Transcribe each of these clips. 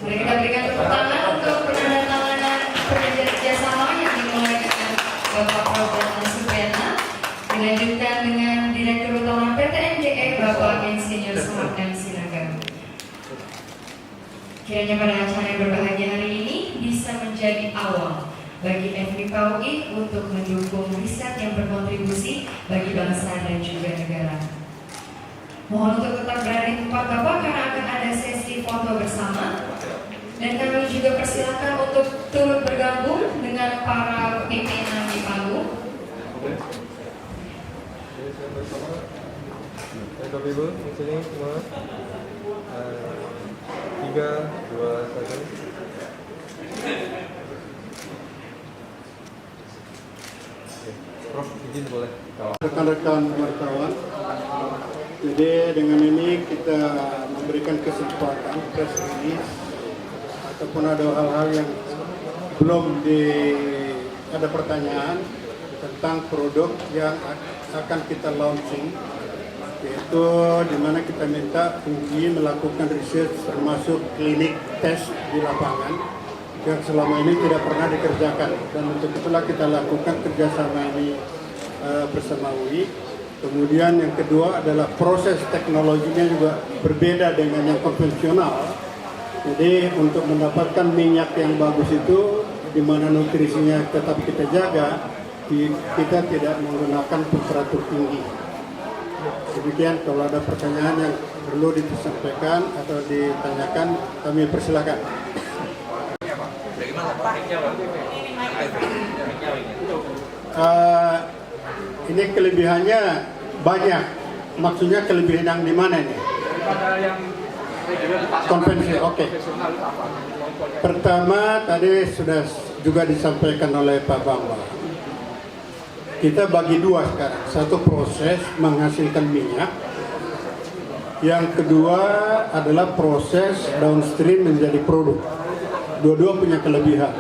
Mari kita berikan tepuk tangan untuk penandatanganan perjanjian kerjasama yang dimulai dengan Bapak Prabowo Supriana, dilanjutkan dengan Direktur Utama PT NDE Bapak Insinyur Sumardan Sinaga. Kiranya pada acara yang berbahagia hari ini bisa menjadi awal bagi FPKUI untuk mendukung riset yang berkontribusi bagi bangsa dan juga negara. Mohon untuk tetap berada di tempat Bapak karena akan ada sesi foto bersama. Dan kami juga persilakan untuk turut bergabung dengan para pimpinan di panggung. Bapak Ibu, di sini semua 3, 2, 1. Prof, izin boleh. Rekan-rekan wartawan, jadi dengan ini kita memberikan kesempatan press release ataupun ada hal-hal yang belum ada pertanyaan tentang produk yang akan kita launching, yaitu di mana kita minta UI melakukan riset termasuk klinik tes di lapangan yang selama ini tidak pernah dikerjakan, dan untuk itulah kita lakukan kerjasama ini bersama UI. Kemudian yang kedua adalah proses teknologinya juga berbeda dengan yang konvensional. Jadi untuk mendapatkan minyak yang bagus itu, di mana nutrisinya tetap kita jaga, kita tidak menggunakan temperatur tinggi. Demikian, kalau ada pertanyaan yang perlu disampaikan atau ditanyakan, kami persilakan. Ini kelebihannya banyak. Maksudnya kelebihan yang di mana ini? Konvensi, oke. Pertama, tadi sudah juga disampaikan oleh Pak Bambang. Kita bagi dua sekarang. Satu proses menghasilkan minyak. Yang kedua adalah proses downstream menjadi produk. Dua-dua punya kelebihan.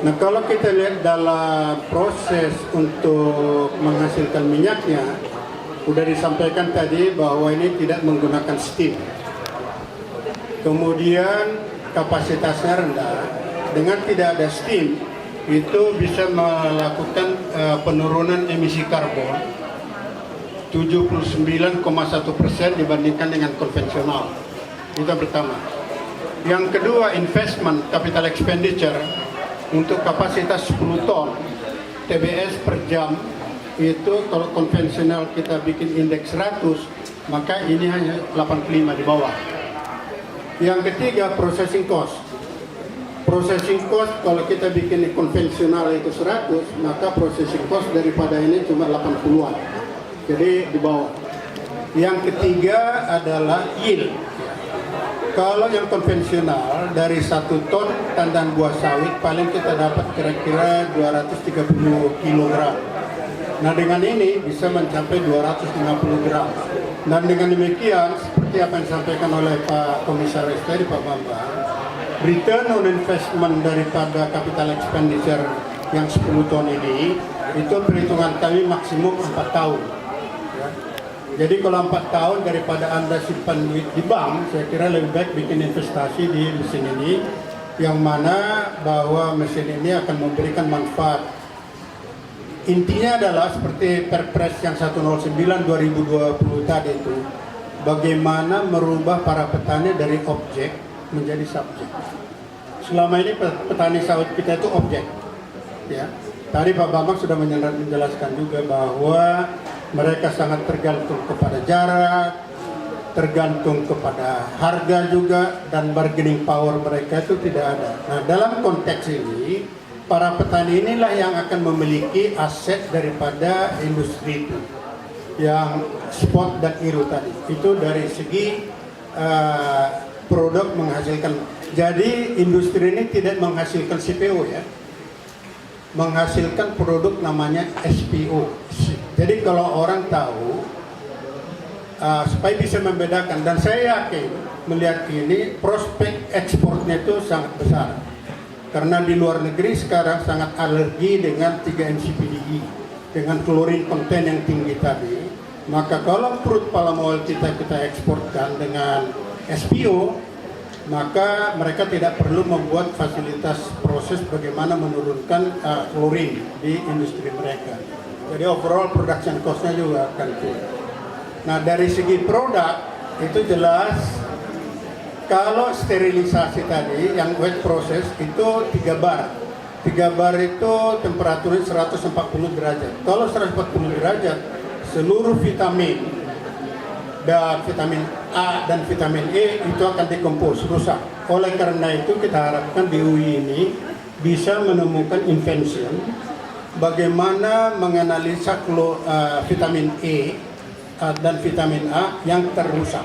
Nah, kalau kita lihat dalam proses untuk menghasilkan minyaknya, sudah disampaikan tadi bahwa ini tidak menggunakan steam. Kemudian kapasitasnya rendah. Dengan tidak ada steam, itu bisa melakukan penurunan emisi karbon 79,1% dibandingkan dengan konvensional. Itu pertama. Yang kedua, investment capital expenditure untuk kapasitas 10 ton TBS per jam, itu kalau konvensional kita bikin indeks 100, maka ini hanya 85 di bawah. Yang ketiga, processing cost. Processing cost kalau kita bikin konvensional itu 100, maka processing cost daripada ini cuma 80-an. Jadi di bawah. Yang ketiga adalah yield. Kalau yang konvensional dari 1 ton tandan buah sawit paling kita dapat kira-kira 230 kg. Nah, dengan ini bisa mencapai 250 gram. Dan dengan demikian, seperti apa yang disampaikan oleh Pak Komisaris tadi, Pak Bambang, return on investment daripada capital expenditure yang 10 ton ini, itu perhitungan kami maksimum 4 tahun. Jadi kalau 4 tahun daripada Anda simpan duit di bank, saya kira lebih baik bikin investasi di mesin ini, yang mana bahwa mesin ini akan memberikan manfaat. Intinya adalah seperti Perpres yang 109/2020 tadi itu, bagaimana merubah para petani dari objek menjadi subjek. Selama ini petani sawit kita itu objek, ya. Tadi Pak Bambang sudah menjelaskan juga bahwa mereka sangat tergantung kepada jarak, tergantung kepada harga juga, dan bargaining power mereka itu tidak ada. Nah, dalam konteks ini, para petani inilah yang akan memiliki aset daripada industri itu, yang spot dan iru tadi. Itu dari segi produk menghasilkan. Jadi industri ini tidak menghasilkan CPO, ya, menghasilkan produk namanya SPO. Jadi kalau orang tahu, supaya bisa membedakan, dan saya yakin melihat ini prospek ekspornya itu sangat besar, karena di luar negeri sekarang sangat alergi dengan 3 NCPDE, dengan klorin konten yang tinggi tadi. Maka kalau crude palm oil kita eksporkan dengan SPO, maka mereka tidak perlu membuat fasilitas proses bagaimana menurunkan klorin di industri mereka. Jadi overall production cost-nya juga akan turun. Nah, dari segi produk itu jelas kalau sterilisasi tadi yang wet process itu 3 bar. 3 bar itu temperaturnya 140 derajat. Kalau 140 derajat, seluruh vitamin dan vitamin A dan vitamin E itu akan dikompos, rusak. Oleh karena itu kita harapkan di UI ini bisa menemukan invention bagaimana menganalisa vitamin E dan vitamin A yang terrusak.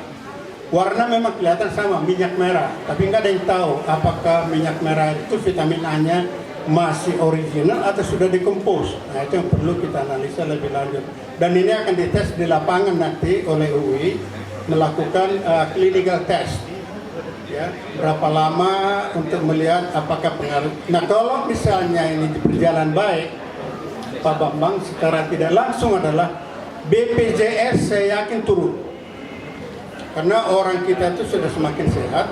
Warna memang kelihatan sama, minyak merah, tapi nggak ada yang tahu apakah minyak merah itu vitamin A-nya masih original atau sudah dikompos. Nah, itu yang perlu kita analisa lebih lanjut. Dan ini akan dites di lapangan nanti oleh UI, melakukan clinical test. Ya, berapa lama untuk melihat apakah pengaruh. Nah, kalau misalnya ini berjalan baik, Pak Bambang, secara tidak langsung adalah BPJS saya yakin turun. Karena orang kita itu sudah semakin sehat.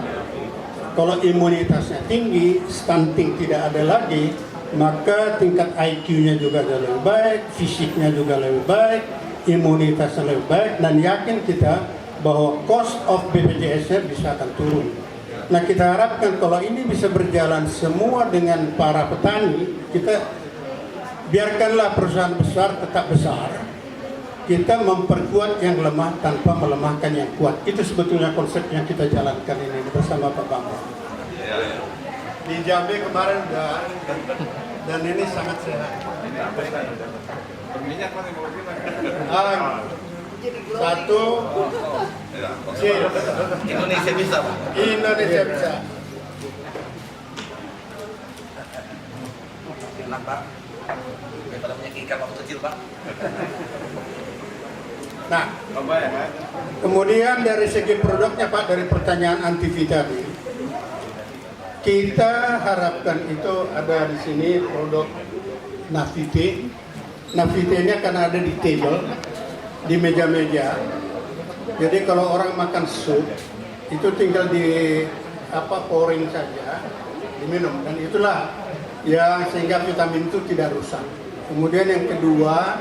Kalau imunitasnya tinggi, stunting tidak ada lagi, maka tingkat IQ-nya juga lebih baik, fisiknya juga lebih baik, imunitasnya lebih baik, dan yakin kita bahwa cost of BPJS-nya bisa akan turun. Nah, kita harapkan kalau ini bisa berjalan semua dengan para petani, kita biarkanlah perusahaan besar tetap besar, kita memperkuat yang lemah tanpa melemahkan yang kuat. Itu sebetulnya konsep yang kita jalankan ini bersama Pak Bambang. Di Jambi kemarin dan ini sangat sehat. Satu, Indonesia bisa, Pak. Indonesia bisa. Enak, Pak. Daripada punya ikan waktu kecil, Pak. Nah, kemudian dari segi produknya Pak, dari pertanyaan Antivi tadi, kita harapkan itu ada di sini produk Navite. Navite ini akan ada di table, di meja-meja. Jadi kalau orang makan sup, itu tinggal di pouring saja, diminum, dan itulah yang sehingga vitamin itu tidak rusak. Kemudian yang kedua,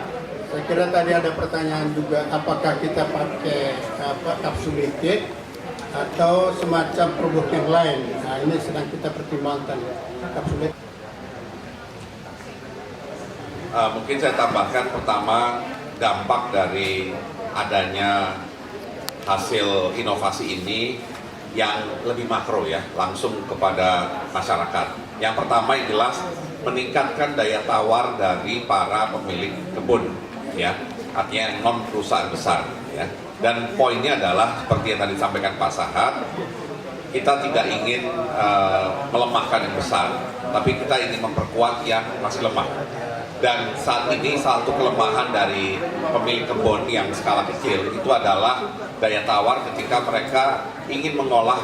saya kira tadi ada pertanyaan juga, apakah kita pakai capsulated atau semacam produk yang lain. Nah, ini sedang kita pertimbangkan capsulated. Mungkin saya tambahkan pertama dampak dari adanya hasil inovasi ini yang lebih makro ya, langsung kepada masyarakat. Yang pertama yang jelas meningkatkan daya tawar dari para pemilik kebun ya, artinya non perusahaan besar ya. Dan poinnya adalah seperti yang tadi disampaikan Pak Sahat, kita tidak ingin melemahkan yang besar, tapi kita ingin memperkuat yang masih lemah. Dan saat ini satu kelemahan dari pemilik kebun yang skala kecil itu adalah daya tawar ketika mereka ingin mengolah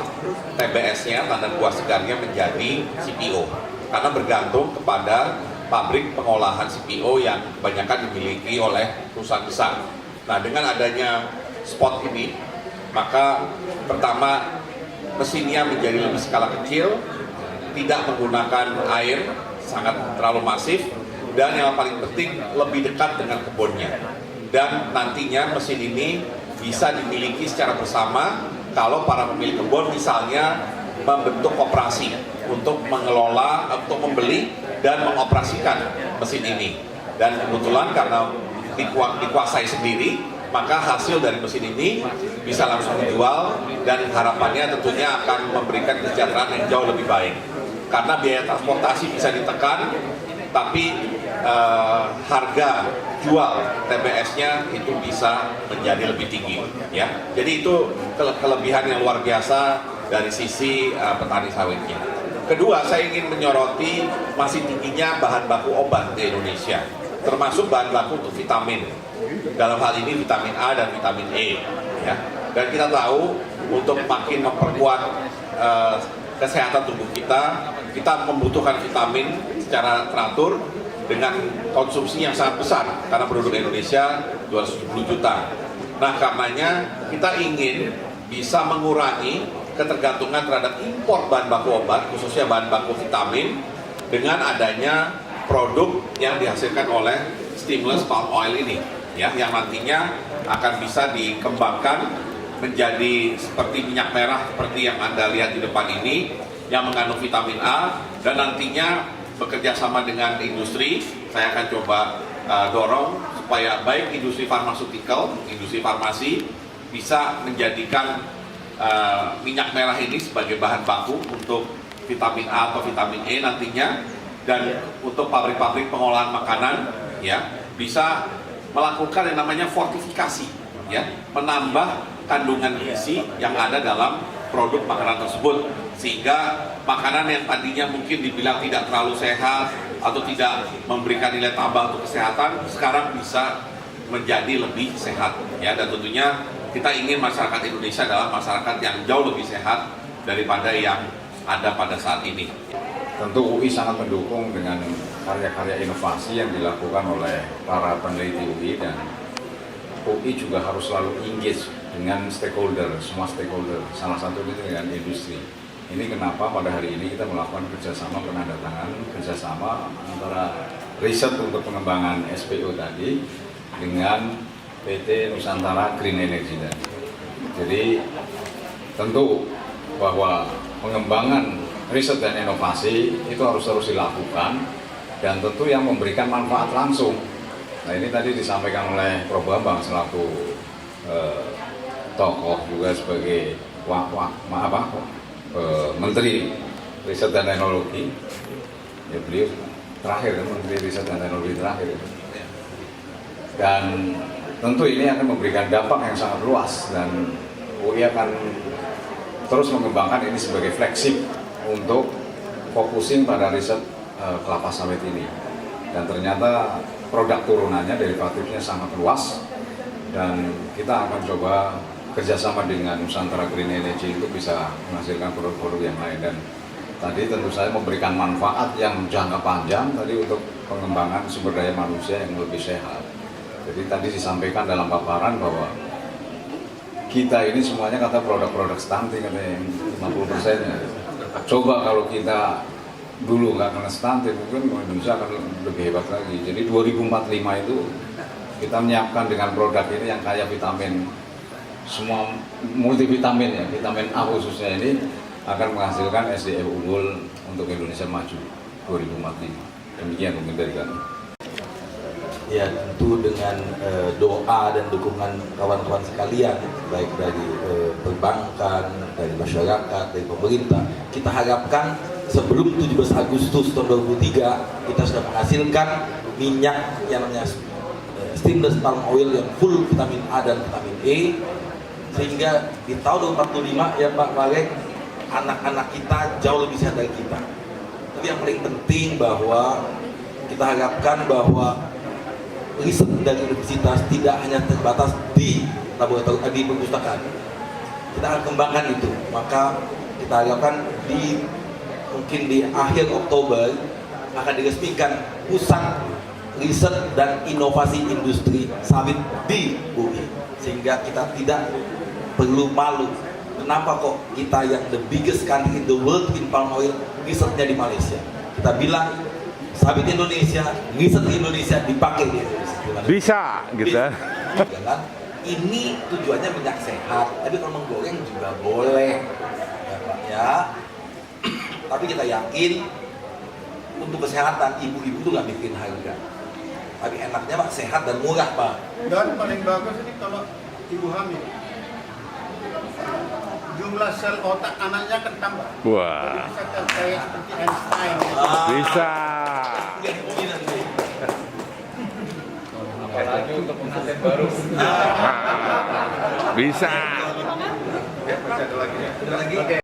TBS-nya, tandan buah segarnya, menjadi CPO, karena bergantung kepada pabrik pengolahan CPO yang kebanyakan dimiliki oleh perusahaan besar. Nah, dengan adanya spot ini, maka pertama mesinnya menjadi lebih skala kecil, tidak menggunakan air sangat terlalu masif, dan yang paling penting lebih dekat dengan kebunnya. Dan nantinya mesin ini bisa dimiliki secara bersama kalau para pemilik kebun misalnya membentuk koperasi untuk mengelola, untuk membeli dan mengoperasikan mesin ini. Dan kebetulan karena dikuasai sendiri, maka hasil dari mesin ini bisa langsung dijual, dan harapannya tentunya akan memberikan kesejahteraan yang jauh lebih baik. Karena biaya transportasi bisa ditekan, tapi harga jual TBS-nya itu bisa menjadi lebih tinggi ya. Jadi itu kelebihan yang luar biasa dari sisi petani sawitnya. Kedua, saya ingin menyoroti masih tingginya bahan baku obat di Indonesia, termasuk bahan baku untuk vitamin. Dalam hal ini vitamin A dan vitamin E ya. Dan kita tahu untuk makin memperkuat kesehatan tubuh kita membutuhkan vitamin secara teratur dengan konsumsi yang sangat besar, karena penduduk Indonesia 270 juta. Nah, karenanya kita ingin bisa mengurangi ketergantungan terhadap impor bahan baku obat, khususnya bahan baku vitamin, dengan adanya produk yang dihasilkan oleh stimulus palm oil ini, ya, yang nantinya akan bisa dikembangkan menjadi seperti minyak merah seperti yang Anda lihat di depan ini, yang mengandung vitamin A, dan nantinya bekerja sama dengan industri. Saya akan coba dorong supaya baik industri farmaceutical, industri farmasi bisa menjadikan minyak merah ini sebagai bahan baku untuk vitamin A atau vitamin E nantinya, dan untuk pabrik-pabrik pengolahan makanan ya bisa melakukan yang namanya fortifikasi, ya, menambah kandungan gizi yang ada dalam produk makanan tersebut, sehingga makanan yang tadinya mungkin dibilang tidak terlalu sehat atau tidak memberikan nilai tambah untuk kesehatan sekarang bisa menjadi lebih sehat, ya. Dan tentunya kita ingin masyarakat Indonesia adalah masyarakat yang jauh lebih sehat daripada yang ada pada saat ini. Tentu UI sangat mendukung dengan karya-karya inovasi yang dilakukan oleh para peneliti UI, dan UI juga harus selalu engage dengan stakeholder, semua stakeholder, salah satunya dengan industri. Ini kenapa pada hari ini kita melakukan kerjasama, penandatangan kerjasama antara riset untuk pengembangan SPO tadi dengan PT Nusantara Green Energy tadi. Jadi tentu bahwa pengembangan riset dan inovasi itu harus terus dilakukan, dan tentu yang memberikan manfaat langsung. Nah, ini tadi disampaikan oleh Prof. Bambang selaku tokoh juga sebagai Menteri Riset dan Teknologi. Ya, beliau terakhir Menteri Riset dan Teknologi terakhir. Dan tentu ini akan memberikan dampak yang sangat luas, dan UI akan terus mengembangkan ini sebagai flagship untuk focusing pada riset kelapa sawit ini. Dan ternyata produk turunannya, derivatifnya sangat luas, dan kita akan coba kerjasama dengan Nusantara Green Energy itu bisa menghasilkan produk-produk yang lain. Dan tadi tentu saja memberikan manfaat yang jangka panjang tadi untuk pengembangan sumber daya manusia yang lebih sehat. Jadi tadi disampaikan dalam paparan bahwa kita ini semuanya kata produk-produk stunting, katanya 50%-nya. Coba kalau kita dulu nggak kena stunting, mungkin Indonesia akan lebih hebat lagi. Jadi 2045 itu kita menyiapkan dengan produk ini yang kaya vitamin, semua multivitamin ya, vitamin A khususnya ini akan menghasilkan SDM unggul untuk Indonesia maju 2045. Demikian mungkin dari kami. Ya, tentu dengan doa dan dukungan kawan-kawan sekalian, baik dari perbankan, dari masyarakat, dari pemerintah, kita harapkan sebelum 17 Agustus tahun 2003 kita sudah menghasilkan minyak yang namanya stimulus palm oil yang full vitamin A dan vitamin E, sehingga di tahun 2045 ya Pak Marek, anak-anak kita jauh lebih sehat dari kita. Tapi yang paling penting bahwa kita harapkan bahwa riset dari universitas tidak hanya terbatas di laboratorium, di perpustakaan. Kita akan kembangkan itu. Maka kita harapkan mungkin di akhir Oktober akan diresmikan pusat riset dan inovasi industri sawit di UI, sehingga kita tidak perlu malu. Kenapa kok kita yang the biggest country in the world in palm oil risetnya di Malaysia? Kita bilang sawit Indonesia, riset di Indonesia dipakai di Indonesia. Bisa, gitu. Kan? Ini tujuannya minyak sehat, tapi kalau menggoreng juga boleh, ya Pak ya. Tapi kita yakin untuk kesehatan ibu-ibu itu nggak bikin harga. Tapi enaknya Pak sehat dan murah Pak. Dan paling bagus ini kalau ibu hamil, jumlah sel otak anaknya akan tambah. Wah. Jadi bisa kayak seperti Einstein. Bisa. Apalagi untuk pengantin baru. Bisa. Ya, masih ada lagi ya. Ada lagi? Oke.